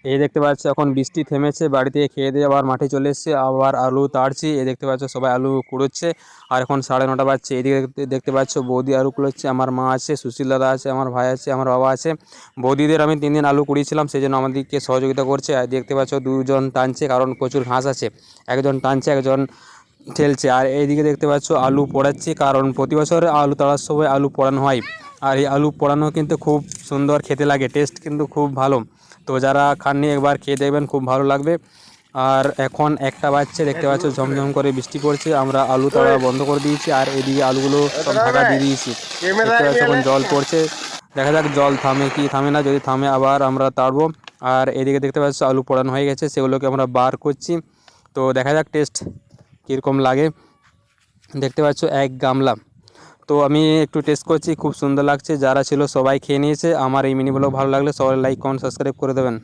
এই দেখতে পাচ্ছ এখন বৃষ্টি থেমেছে, বাড়ি থেকে খেয়ে দিয়ে আবার মাঠে চলে এসেছে, আবার আলু তাড়ছি। এই দেখতে পাচ্ছ সবাই আলু কুড়োচ্ছে। আর এখন 9:30 বাজছে। এদিকে দেখতে পাচ্ছ বৌদি আলু কুড়োচ্ছে, আমার মা আছে, সুশীল দাদা আছে, আমার ভাই আছে, আমার বাবা আছে। বৌদিদের আমি 3 দিন আলু কুড়িয়েছিলাম, সেই জন্য আমাদেরকে সহযোগিতা করছে। আর দেখতে পাচ্ছ 2জন টানছে, কারণ প্রচুর ঘাস আছে। একজন টানছে, একজন ঠেলছে। আর এইদিকে দেখতে পাচ্ছ আলু পোড়াচ্ছি, কারণ প্রতি বছর আলু তাড়ার সময় আলু পোড়ানো হয়। আর এই আলু পোড়ানো কিন্তু খুব সুন্দর খেতে লাগে, টেস্ট কিন্তু খুব ভালো। তো যারা খাননি একবার খেয়ে দেখবেন, খুব ভালো লাগবে। আর এখন 1টা বাজছে, দেখতে পাচ্ছ ঝমঝম করে বৃষ্টি পড়ছে। আমরা আলু তাড়া বন্ধ করে দিয়েছি, আর এদিকে আলুগুলো সব ঢাকা দিয়ে দিয়েছি। দেখতে পাচ্ছ এখন জল পড়ছে, দেখা যাক জল থামে কি থামে না। যদি থামে আবার আমরা তাড়বো। আর এদিকে দেখতে পাচ্ছ আলু পোড়ানো হয়ে গেছে, সেগুলোকে আমরা বার করছি। তো দেখা যাক টেস্ট কীরকম লাগে। দেখতে পাচ্ছ 1 গামলা। তো আমি একটু টেস্ট করছি, খুব সুন্দর লাগছে। যারা ছিল সবাই খেয়ে নিয়েছে। আমার এই মিনি ব্লগ ভালো লাগলে সবাই লাইক কমেন্ট সাবস্ক্রাইব করে দেবেন।